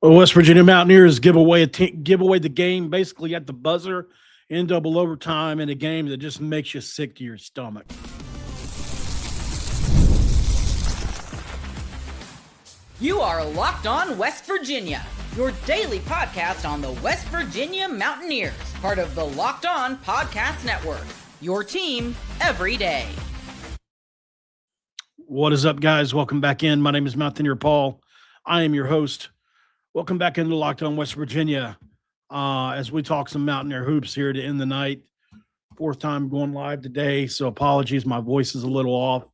Well, West Virginia Mountaineers give away the game basically at the buzzer in double overtime in a game that just makes you sick to your stomach. You are Locked On West Virginia, your daily podcast on the West Virginia Mountaineers, part of the Locked On Podcast Network, your team every day. What is up, guys? Welcome back in. My name is Mountaineer Paul. I am your host. Welcome back into Locked On West Virginia as we talk some Mountaineer hoops here to end the night. Fourth time going live today, so apologies. My voice is a little off.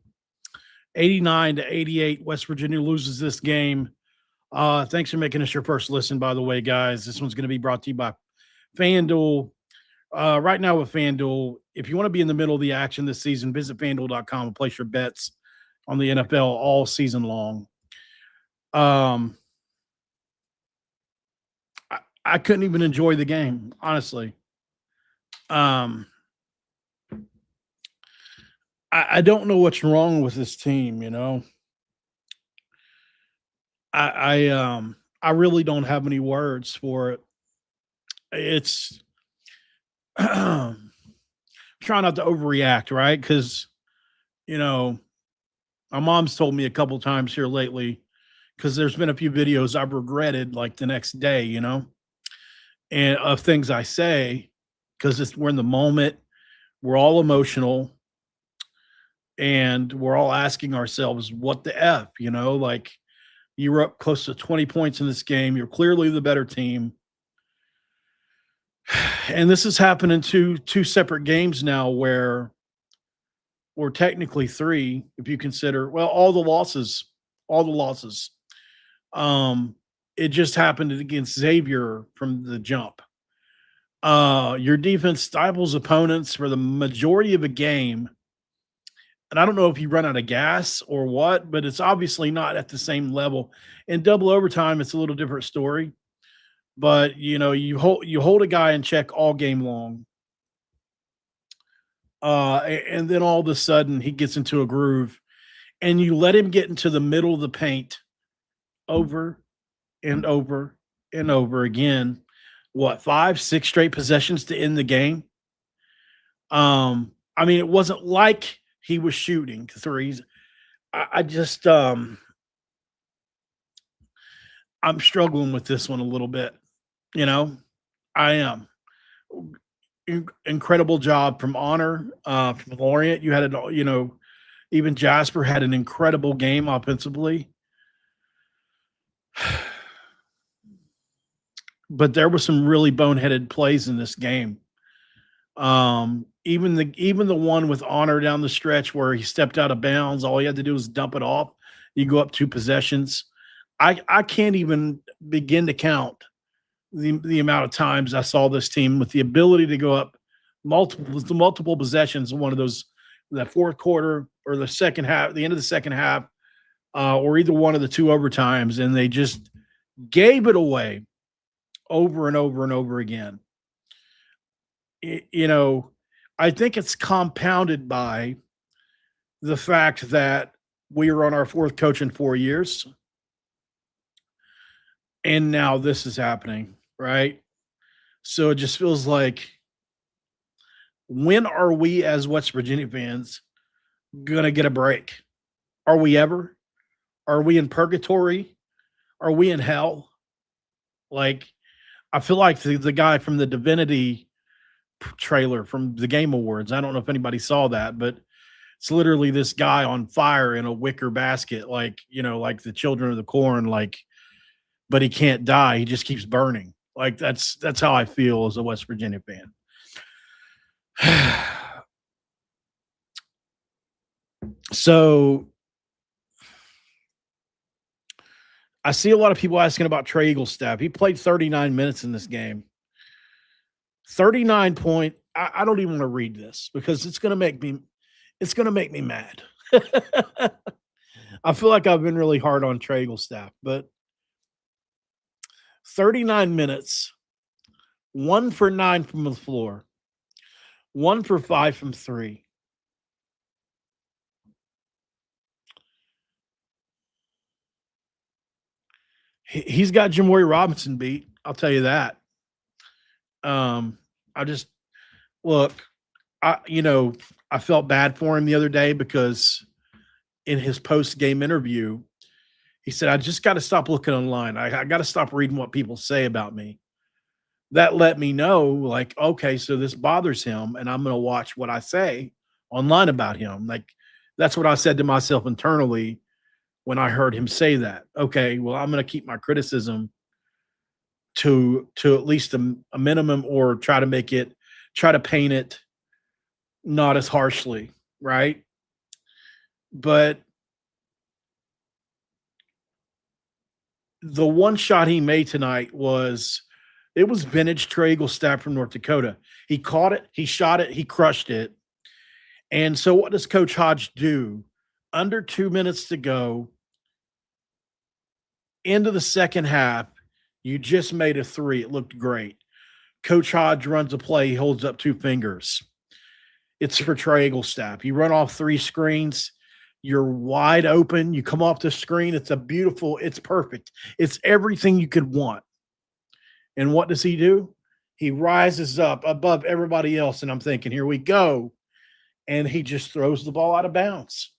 89-88, West Virginia loses this game. Thanks for making us your first listen, by the way, guys. This one's going to be brought to you by FanDuel. Right now with FanDuel, if you want to be in the middle of the action this season, visit FanDuel.com and place your bets on the NFL all season long. I couldn't even enjoy the game, honestly. I don't know what's wrong with this team, you know. I really don't have any words for it. It's trying not to overreact, right? Because, you know, my mom's told me a couple times here lately, because there's been a few videos I've regretted like the next day, you know, and of things I say, because we're in the moment, we're all emotional, and we're all asking ourselves, what the F, you know, like you were up close to 20 points in this game. You're clearly the better team. And this has happened in two separate games now or technically three, if you consider, well, all the losses. It just happened against Xavier from the jump. Your defense stifles opponents for the majority of a game. And I don't know if you run out of gas or what, but it's obviously not at the same level. In double overtime, it's a little different story. But, you know, you hold a guy in check all game long. And then all of a sudden he gets into a groove and you let him get into the middle of the paint over and over and over again. What, 5-6 straight possessions to end the game? I mean, it wasn't like he was shooting threes. I just I'm struggling with this one a little bit. You know, I am. Incredible job from Honor, from Lorient. You had it, you know, even Jasper had an incredible game offensively. But there were some really boneheaded plays in this game. Even the one with Honor down the stretch where he stepped out of bounds, all he had to do was dump it off. You go up 2 possessions. I can't even begin to count the amount of times I saw this team with the ability to go up multiple possessions in one of those, that fourth quarter or the second half, the end of the second half, or either one of the 2 overtimes, and they just gave it away over and over and over again. You know, I think it's compounded by the fact that we are on our 4th coach in 4 years. And now this is happening, right? So it just feels like, when are we as West Virginia fans going to get a break? Are we ever? Are we in purgatory? Are we in hell? Like, I feel like the guy from the Divinity trailer from the Game Awards. I don't know if anybody saw that, but it's literally this guy on fire in a wicker basket, like, you know, like the Children of the Corn, like, but he can't die. He just keeps burning. Like, that's how I feel as a West Virginia fan. So I see a lot of people asking about Trey Staff. He played 39 minutes in this game. 39 point. I don't even want to read this because it's going to make me mad. I feel like I've been really hard on Trey Staff, but 39 minutes, 1 for 9 from the floor, 1 for 5 from 3. He's got Jamori Robinson beat. I'll tell you that. I just look. I felt bad for him the other day because in his post game interview, he said, "I just got to stop looking online. I got to stop reading what people say about me." That let me know, like, okay, so this bothers him, and I'm going to watch what I say online about him. Like, that's what I said to myself internally when I heard him say that. Okay, well, I'm going to keep my criticism to at least a minimum, or try to paint it not as harshly, right? But the one shot he made tonight was vintage Trey Wilson from North Dakota. He caught it, he shot it, he crushed it. And so what does Coach Hodge do? Under 2 minutes to go, into the second half, you just made a three. It looked great. Coach Hodge runs a play, he holds up two fingers. It's for Trey Wilson. You run off three screens, you're wide open. You come off the screen. It's perfect. It's everything you could want. And what does he do? He rises up above everybody else. And I'm thinking, here we go. And he just throws the ball out of bounds.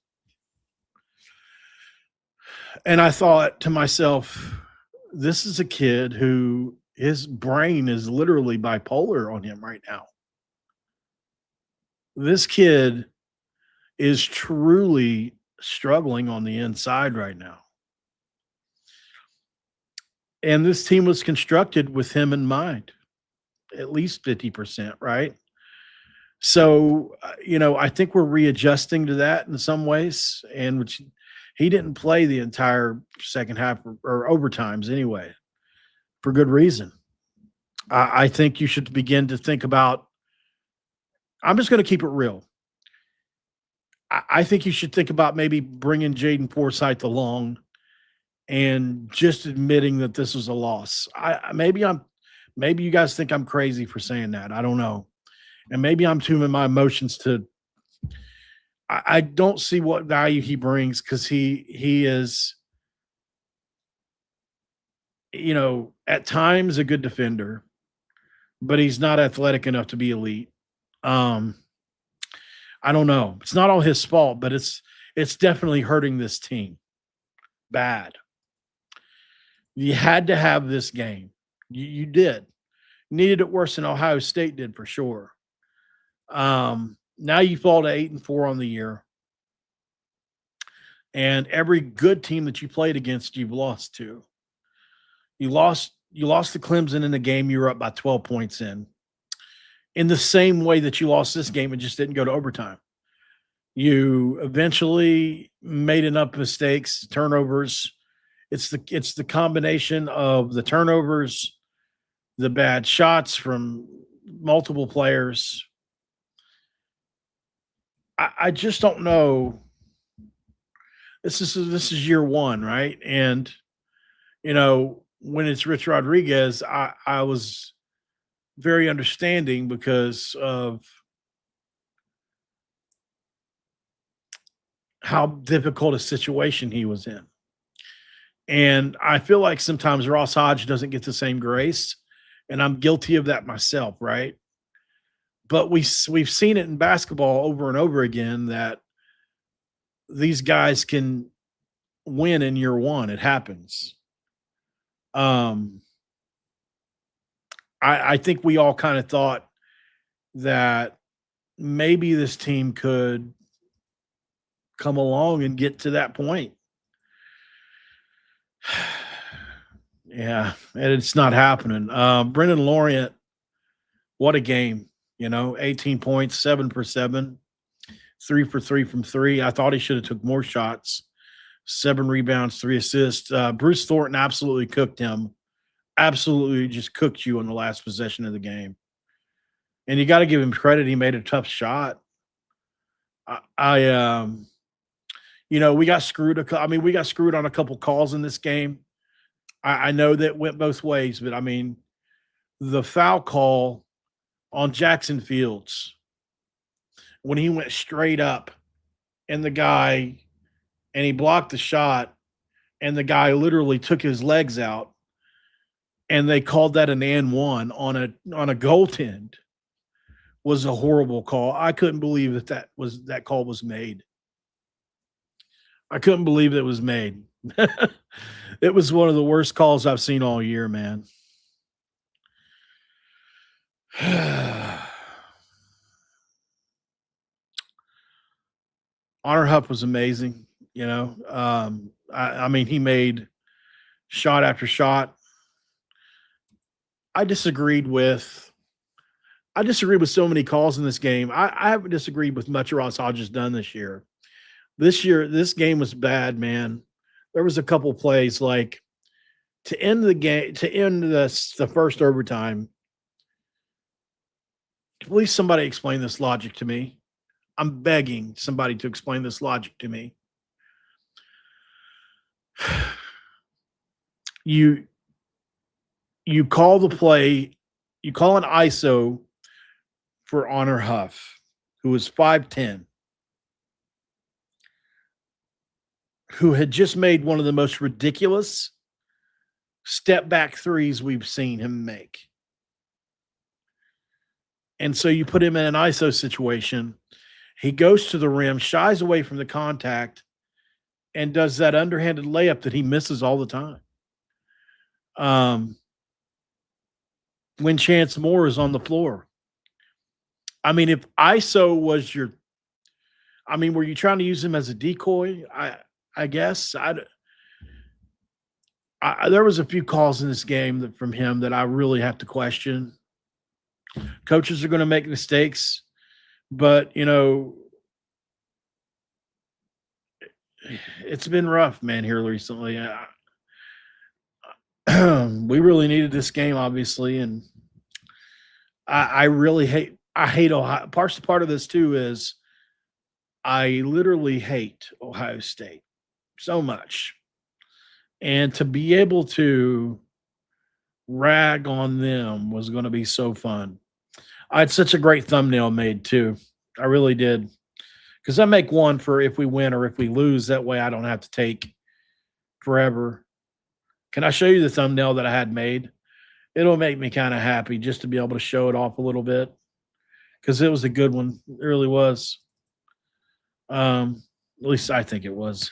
And I thought to myself, this is a kid who his brain is literally bipolar on him right now. This kid is truly struggling on the inside right now. And this team was constructed with him in mind, at least 50%, right? So, I think we're readjusting to that in some ways, and which he didn't play the entire second half or overtimes anyway, for good reason. I think you should begin to think about, I'm just going to keep it real. I think you should think about maybe bringing Jaden Forsythe along and just admitting that this was a loss. Maybe you guys think I'm crazy for saying that. I don't know. And maybe I'm too in my emotions I don't see what value he brings, because he is, at times a good defender, but he's not athletic enough to be elite. I don't know. It's not all his fault, but it's definitely hurting this team bad. You had to have this game. You did. Needed it worse than Ohio State did, for sure. Now you fall to 8-4 on the year. And every good team that you played against, you've lost to. You lost to Clemson in the game you were up by 12 points in the same way that you lost this game. It just didn't go to overtime. You eventually made enough mistakes, turnovers. It's the combination of the turnovers, the bad shots from multiple players. I just don't know. This is year one, right? And when it's Rich Rodriguez, I was very understanding because of how difficult a situation he was in. And I feel like sometimes Ross Hodge doesn't get the same grace, and I'm guilty of that myself, right? But we've seen it in basketball over and over again that these guys can win in year one. It happens. I think we all kind of thought that maybe this team could come along and get to that point. Yeah, and it's not happening. Brendan Lorient, what a game. 18 points, 7 for 7, 3 for 3 from three. I thought he should have took more shots. 7 rebounds, 3 assists. Bruce Thornton absolutely cooked him. Absolutely just cooked you on the last possession of the game. And you got to give him credit. He made a tough shot. We got screwed. We got screwed on a couple calls in this game. I know that went both ways, but the foul call on Jackson Fields, when he went straight up and he blocked the shot, and the guy literally took his legs out, and they called that an and one on a goaltend. Was a horrible call. I couldn't believe that call was made. I couldn't believe it was made. It was one of the worst calls I've seen all year, man. Honor Huff was amazing. I mean, he made shot after shot. I disagreed with so many calls in this game. I haven't disagreed with much Ross Hodges done this year. This game was bad, man. There was a couple plays like to end the game, to end the first overtime. Please, somebody explain this logic to me. I'm begging somebody to explain this logic to me. You call the play, you call an ISO for Honor Huff, who was 5'10", who had just made one of the most ridiculous step back threes we've seen him make. And so you put him in an ISO situation. He goes to the rim, shies away from the contact, and does that underhanded layup that he misses all the time. When Chance Moore is on the floor. I mean, if ISO was were you trying to use him as a decoy? I guess. There was a few calls in this game from him that I really have to question. Coaches are going to make mistakes, but, it's been rough, man, here recently. We really needed this game, obviously, and I hate Ohio. Part of this, too, is I literally hate Ohio State so much. And to be able to rag on them was going to be so fun. I had such a great thumbnail made, too. I really did. Because I make one for if we win or if we lose. That way I don't have to take forever. Can I show you the thumbnail that I had made? It'll make me kind of happy just to be able to show it off a little bit. Because it was a good one. It really was. At least I think it was.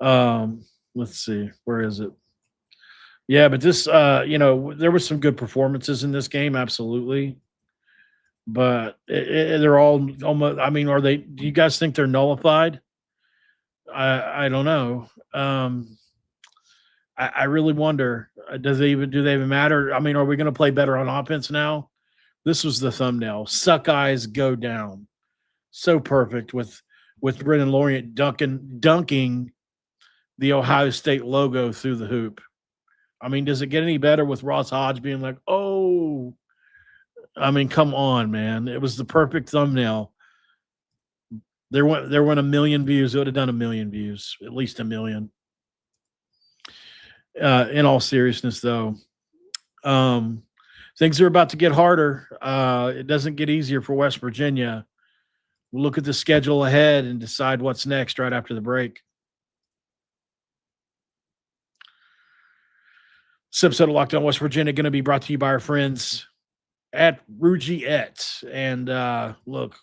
Let's see. Where is it? Yeah, but this, there were some good performances in this game, absolutely. But they're all almost, do you guys think they're nullified? I don't know. I really wonder, do they even matter? I mean, are we going to play better on offense now? This was the thumbnail. Suck eyes go down. So perfect with Brendan Laurent dunking the Ohio State logo through the hoop. I mean, does it get any better with Ross Hodge being like, oh, I mean, come on, man. It was the perfect thumbnail. There went 1 million views. It would have done 1 million views, at least 1 million. In all seriousness, though, things are about to get harder. It doesn't get easier for West Virginia. We'll look at the schedule ahead and decide what's next right after the break. This episode of Locked On West Virginia going to be brought to you by our friends at Rugiette. And look,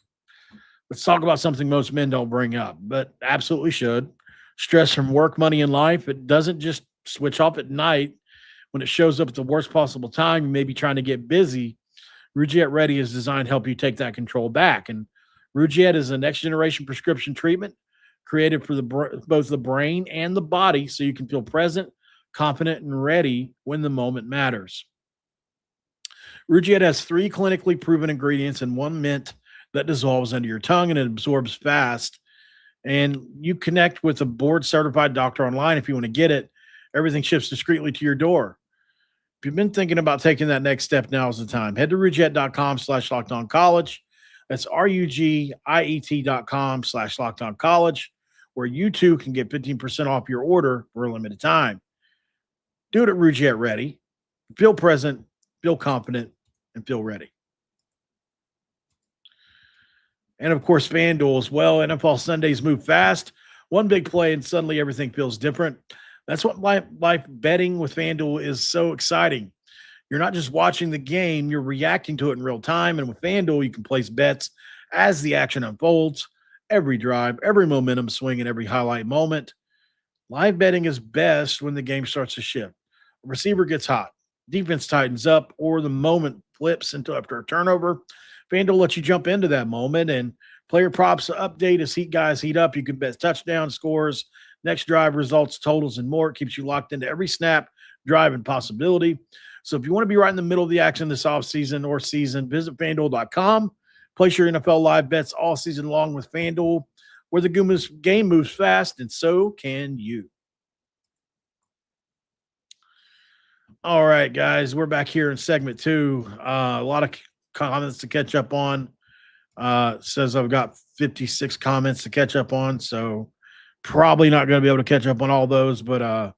let's talk about something most men don't bring up, but absolutely should. Stress from work, money, and life. It doesn't just switch off at night when it shows up at the worst possible time. You may be trying to get busy. Rugiette Ready is designed to help you take that control back. And Rugiette is a next-generation prescription treatment created for both the brain and the body so you can feel present, confident, and ready when the moment matters. Rugiette has 3 clinically proven ingredients and 1 mint that dissolves under your tongue and it absorbs fast. And you connect with a board-certified doctor online if you want to get it. Everything ships discreetly to your door. If you've been thinking about taking that next step, now is the time. Head to rugiette.com/lockedoncollege. That's rugiet.com/lockedoncollege, where you too can get 15% off your order for a limited time. Do it at Rugiette Ready. Feel present, feel confident, and feel ready. And, of course, FanDuel as well. NFL Sundays move fast. One big play and suddenly everything feels different. That's what life betting with FanDuel is so exciting. You're not just watching the game, you're reacting to it in real time. And with FanDuel, you can place bets as the action unfolds, every drive, every momentum swing, and every highlight moment. Live betting is best when the game starts to shift. A receiver gets hot, defense tightens up, or the moment flips into after a turnover. FanDuel lets you jump into that moment and player props update as guys heat up. You can bet touchdown scores, next drive results, totals, and more. It keeps you locked into every snap, drive, and possibility. So if you want to be right in the middle of the action this offseason or season, visit FanDuel.com. Place your NFL live bets all season long with FanDuel, where the game moves fast, and so can you. All right, guys, we're back here in segment 2. A lot of comments to catch up on. Says I've got 56 comments to catch up on, so probably not going to be able to catch up on all those, but I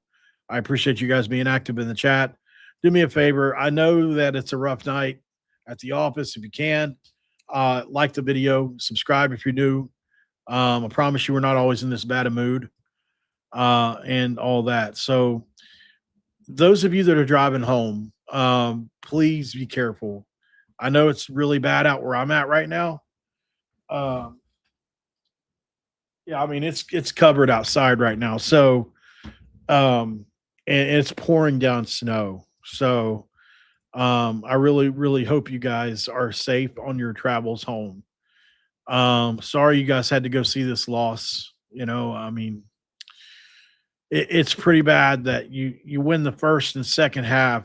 appreciate you guys being active in the chat. Do me a favor. I know that it's a rough night at the office. If you can, like the video, subscribe if you're new. I promise you we're not always in this bad a mood and all that. So those of you that are driving home, please be careful. I know it's really bad out where I'm at right now. Yeah, I mean, it's covered outside right now. So, and it's pouring down snow. So, I really, really hope you guys are safe on your travels home. Sorry you guys had to go see this loss. I mean, it's pretty bad that you win the first and second half,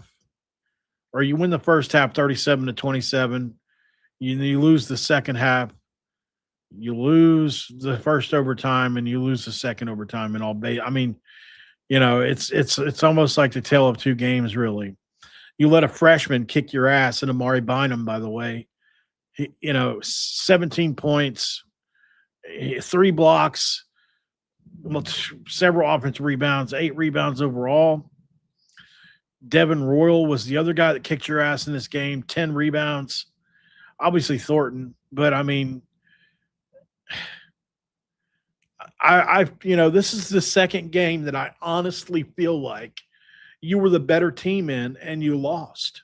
or you win the first half 37-27. You lose the second half. You lose the first overtime and you lose the second overtime and all. I mean, it's almost like the tale of two games, really. You let a freshman kick your ass, and Amari Bynum, by the way, 17 points, 3 blocks, several offensive rebounds, 8 rebounds overall. Devin Royal was the other guy that kicked your ass in this game, 10 rebounds. Obviously Thornton, but I mean, this is the second game that I honestly feel like you were the better team in and you lost.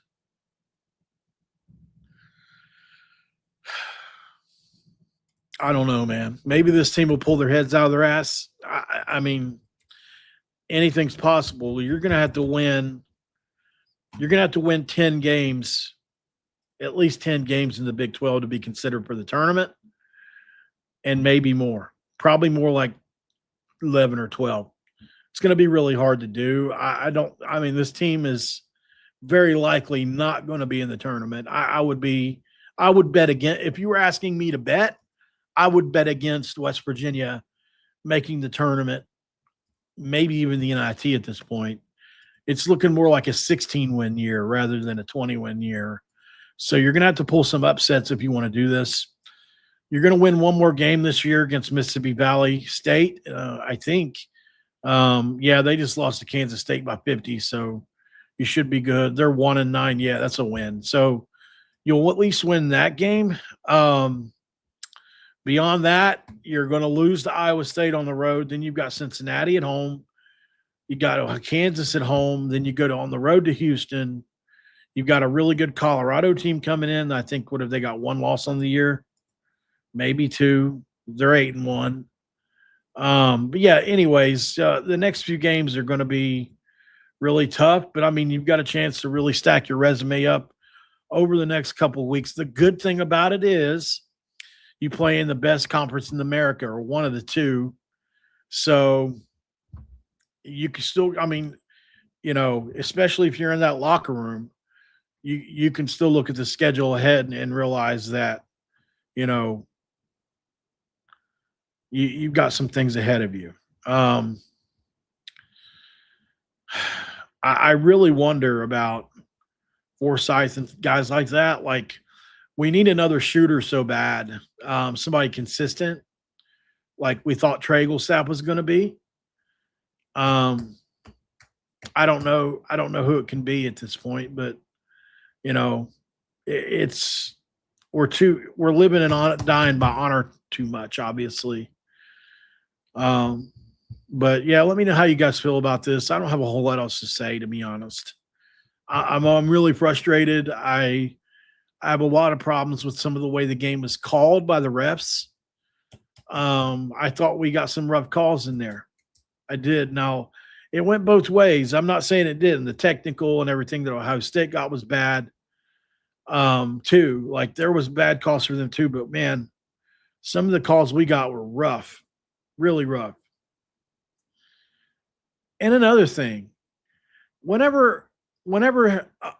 I don't know, man. Maybe this team will pull their heads out of their ass. I mean, anything's possible. You're going to have to win. You're going to have to win 10 games, at least 10 games in the Big 12 to be considered for the tournament, and maybe more. Probably more like 11 or 12. It's going to be really hard to do. I mean, this team is very likely not going to be in the tournament. I would bet again. If you were asking me to bet, I would bet against West Virginia making the tournament, maybe even the NIT at this point. It's looking more like a 16-win year rather than a 20-win year. So you're going to have to pull some upsets if you want to do this. You're going to win one more game this year against Mississippi Valley State, I think. They just lost to Kansas State by 50, so you should be good. They're 1-9. Yeah, that's a win. So you'll at least win that game. Beyond that, you're going to lose to Iowa State on the road. Then you've got Cincinnati at home. You got Kansas at home. Then you go on the road to Houston. You've got a really good Colorado team coming in. I think, what have they got, 1 loss on the year? Maybe 2. They're 8-1. But yeah, anyways, the next few games are going to be really tough. But I mean, you've got a chance to really stack your resume up over the next couple of weeks. The good thing about it is you play in the best conference in America, or one of the two. So you can still, I mean, especially if you're in that locker room, you can still look at the schedule ahead and realize that, you've got some things ahead of you. I really wonder about Forsyth and guys like that. Like, we need another shooter so bad, somebody consistent, like we thought Trey Wilson was going to be. I don't know who it can be at this point, but we're living and dying by honor too much, obviously. But yeah, let me know how you guys feel about this. I don't have a whole lot else to say, to be honest. I'm really frustrated. I have a lot of problems with some of the way the game is called by the refs. I thought we got some rough calls in there. I did. Now, it went both ways. I'm not saying it didn't. The technical and everything that Ohio State got was bad, too. Like, there was bad calls for them, too. But, man, some of the calls we got were rough, really rough. And another thing, whenever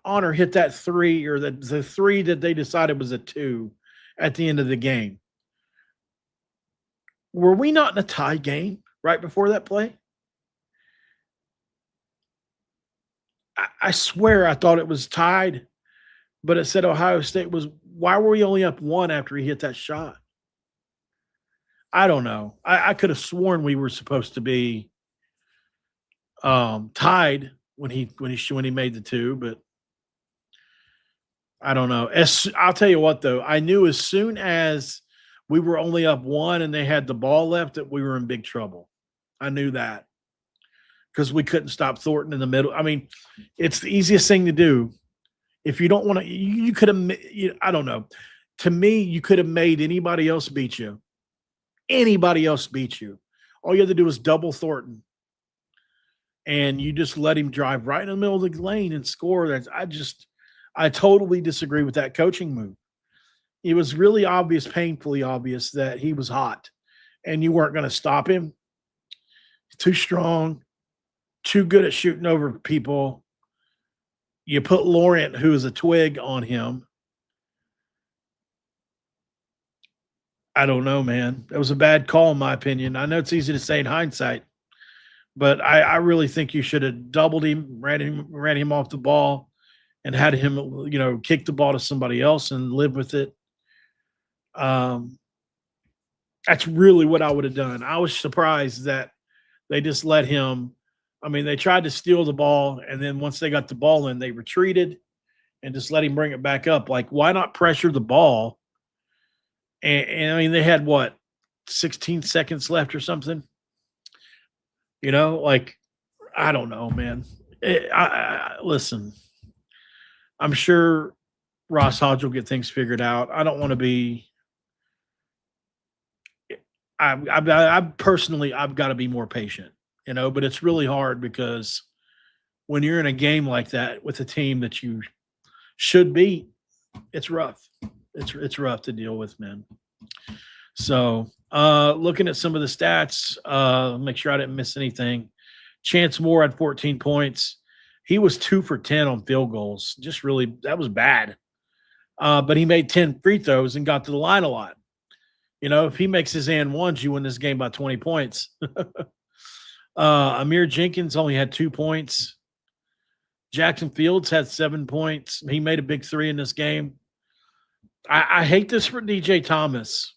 Honor hit that three, or the three that they decided was a two at the end of the game, were we not in a tie game right before that play? I swear I thought it was tied, but it said Ohio State was. Why were we only up one after he hit that shot? I don't know. I could have sworn we were supposed to be tied when he made the two, but I don't know. I'll tell you what, though, I knew as soon as we were only up one and they had the ball left that we were in big trouble. I knew that because we couldn't stop Thornton in the middle. I mean, it's the easiest thing to do. If you don't want to, you could have. I don't know. To me, you could have made anybody else beat you. Anybody else beat you. All you had to do was double Thornton. And you just let him drive right in the middle of the lane and score. I totally disagree with that coaching move. It was really obvious, painfully obvious, that he was hot and you weren't going to stop him. Too strong, too good at shooting over people. You put Laurent, who is a twig, on him. I don't know, man. That was a bad call, in my opinion. I know it's easy to say in hindsight, but I really think you should have doubled him, ran him off the ball, and had him, kick the ball to somebody else and live with it. That's really what I would have done. I was surprised that they just let him. I mean, they tried to steal the ball, and then once they got the ball in, they retreated and just let him bring it back up. Like, why not pressure the ball? And I mean, they had 16 seconds left or something. I don't know, man. Listen, I'm sure Ross Hodge will get things figured out. I don't want to be. I personally, I've got to be more patient, but it's really hard because when you're in a game like that with a team that you should beat, it's rough. It's rough to deal with, man. So, looking at some of the stats, make sure I didn't miss anything. Chance Moore had 14 points. He was 2 for 10 on field goals. Just really, that was bad. But he made 10 free throws and got to the line a lot. If he makes his and ones, you win this game by 20 points. Amir Jenkins only had 2 points. Jackson Fields had 7 points. He made a big three in this game. I hate this for DJ Thomas.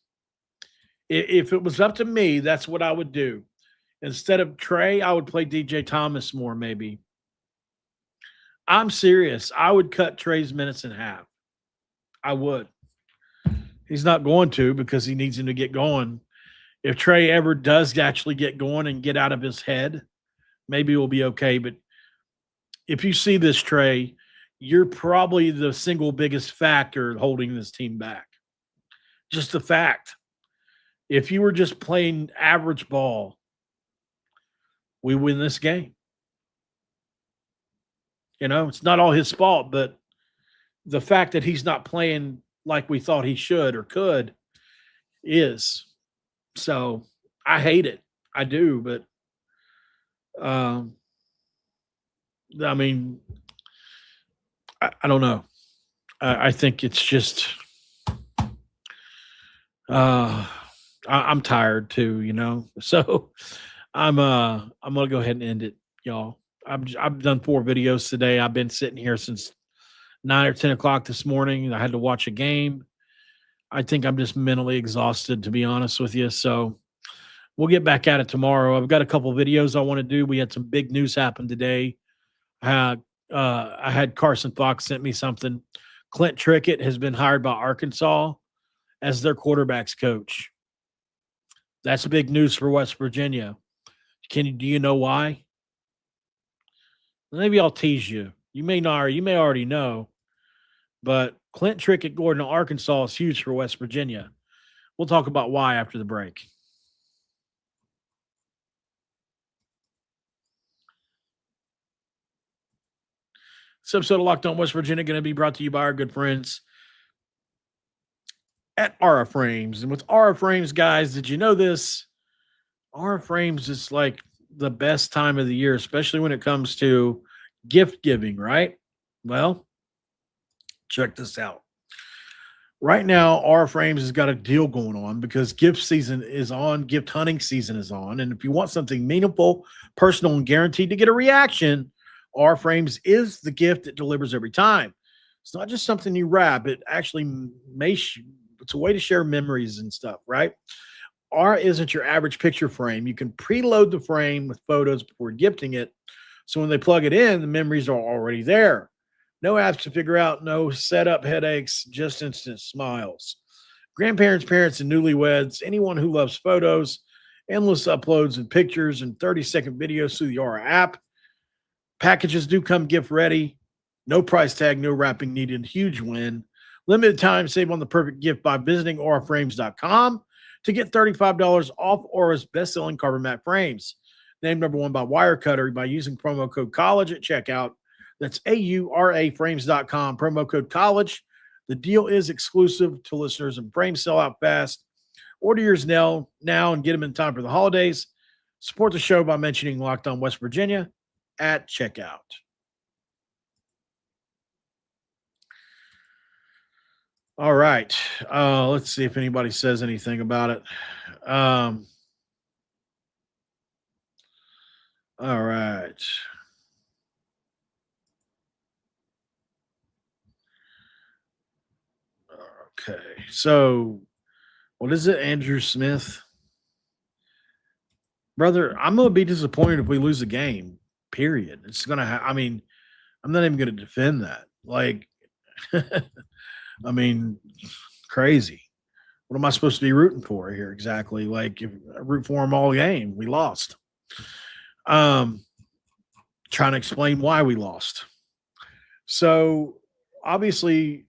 If it was up to me, that's what I would do. Instead of Trey, I would play DJ Thomas more, maybe. I'm serious. I would cut Trey's minutes in half. I would. He's not going to because he needs him to get going. If Trey ever does actually get going and get out of his head, maybe we'll be okay. But if you see this, Trey, you're probably the single biggest factor holding this team back. Just the fact. If you were just playing average ball, we win this game. It's not all his fault, but the fact that he's not playing like we thought he should or could is. So I hate it. I do, but I mean, I don't know. I think it's just I'm tired too, So I'm gonna go ahead and end it, y'all. I've done 4 videos today. I've been sitting here since 9 or 10 o'clock this morning. I had to watch a game. I think I'm just mentally exhausted, to be honest with you. So we'll get back at it tomorrow. I've got a couple videos I want to do. We had some big news happen today. I had Carson Fox sent me something. Clint Trickett has been hired by Arkansas as their quarterback's coach. That's big news for West Virginia. Do you know why? Maybe I'll tease you. You may not, or you may already know, but Clint Trick at Gordon, Arkansas is huge for West Virginia. We'll talk about why after the break. This episode of Locked On West Virginia going to be brought to you by our good friends at Aura Frames. And with Aura Frames, guys, did you know this? Aura Frames is like the best time of the year, especially when it comes to gift giving, right? Well, check this out. Right now, Aura Frames has got a deal going on because gift season is on, gift hunting season is on. And if you want something meaningful, personal, and guaranteed to get a reaction, Aura Frames is the gift that delivers every time. It's not just something you wrap. It actually it's a way to share memories and stuff, right? Aura isn't your average picture frame. You can preload the frame with photos before gifting it. So when they plug it in, the memories are already there. No apps to figure out, no setup headaches, just instant smiles. Grandparents, parents, and newlyweds, anyone who loves photos, endless uploads and pictures and 30-second videos through the Aura app. Packages do come gift ready. No price tag, no wrapping needed. Huge win. Limited time, save on the perfect gift by visiting auraframes.com to get $35 off Aura's best-selling carbon matte frames. Named number one by Wirecutter by using promo code COLLEGE at checkout. That's auraframes.com, promo code COLLEGE. The deal is exclusive to listeners and frames sell out fast. Order yours now and get them in time for the holidays. Support the show by mentioning Locked On West Virginia at checkout. All right. Let's see if anybody says anything about it. All right. Okay. So, what is it, Andrew Smith? Brother, I'm going to be disappointed if we lose a game, period. It's going to I mean, I'm not even going to defend that. Like, I mean, crazy. What am I supposed to be rooting for here exactly? Like, if I root for them all game, we lost. Trying to explain why we lost. So, obviously,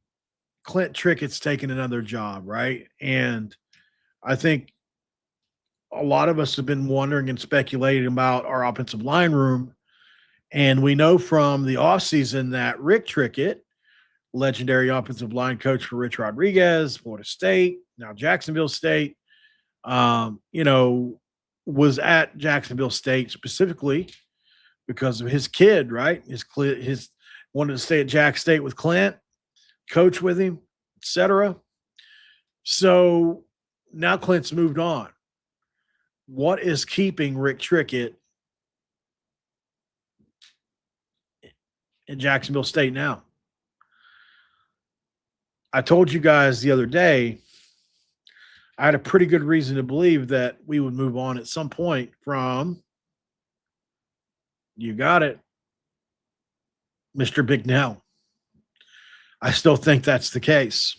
Clint Trickett's taken another job, right? And I think a lot of us have been wondering and speculating about our offensive line room. And we know from the offseason that Rick Trickett, legendary offensive line coach for Rich Rodriguez, Florida State, now Jacksonville State, was at Jacksonville State specifically because of his kid, right? His wanted to stay at Jack State with Clint, coach with him, etc. So now Clint's moved on. What is keeping Rick Trickett in Jacksonville State now? I told you guys the other day, I had a pretty good reason to believe that we would move on at some point from, you got it, Mr. Bignell. I still think that's the case.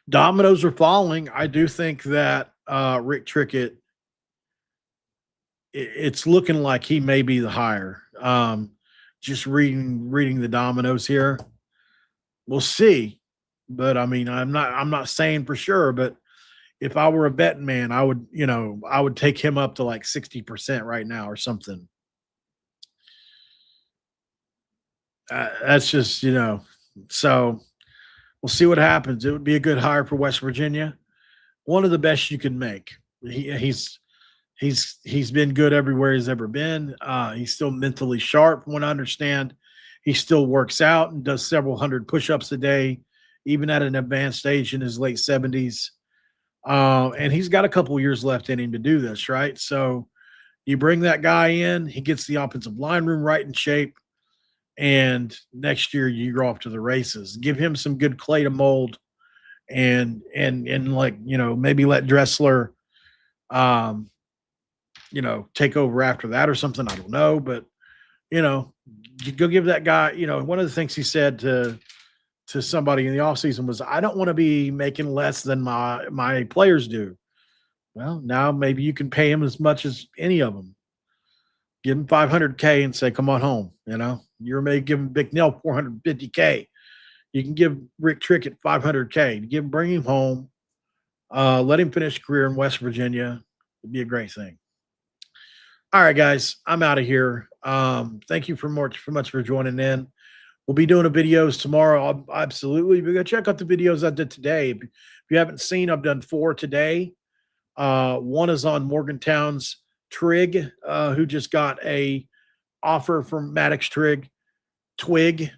Dominoes are falling. I do think that Rick Trickett, it's looking like he may be the hire. Just reading the dominoes here. We'll see. But I mean, I'm not saying for sure, but if I were a betting man, I would take him up to like 60% right now or something. That's just, so we'll see what happens. It would be a good hire for West Virginia. One of the best you can make. He's been good everywhere he's ever been. He's still mentally sharp, from what I understand. He still works out and does several hundred push-ups a day, even at an advanced age in his late 70s. And he's got a couple years left in him to do this, right? So you bring that guy in, he gets the offensive line room right in shape, and next year you're off to the races. Give him some good clay to mold, and maybe let Dressler take over after that or something. I don't know, but you go give that guy, one of the things he said to somebody in the offseason was, I don't want to be making less than my players do. Well, now maybe you can pay him as much as any of them. Give him $500K and say, come on home. You're maybe giving Big Nell $450K. You can give Rick Trickett $500K. Bring him home. Let him finish career in West Virginia. It'd be a great thing. All right, guys, I'm out of here. Thank you for much for joining in. We'll be doing videos tomorrow. Absolutely. But go check out the videos I did today. If you haven't seen, I've done 4 today. One is on Morgantown's Twig, who just got a offer from Maddox Twig, from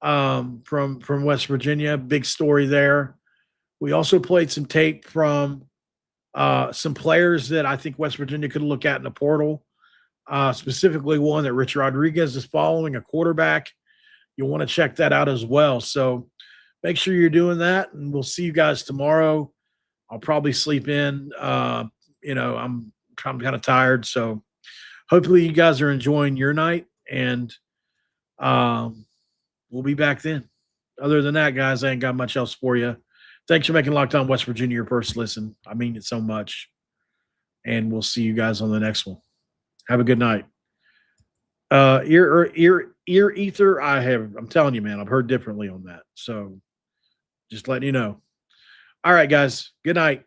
West Virginia. Big story there. We also played some tape from some players that I think West Virginia could look at in the portal, specifically one that Rich Rodriguez is following, a quarterback. You'll want to check that out as well. So make sure you're doing that, and we'll see you guys tomorrow. I'll probably sleep in. I'm kind of tired, so hopefully you guys are enjoying your night, and we'll be back then. Other than that, guys, I ain't got much else for you. Thanks for making Locked On West Virginia your first listen. I mean it so much. And we'll see you guys on the next one. Have a good night. Ear ether, I'm telling you, man, I've heard differently on that. So just letting you know. All right, guys. Good night.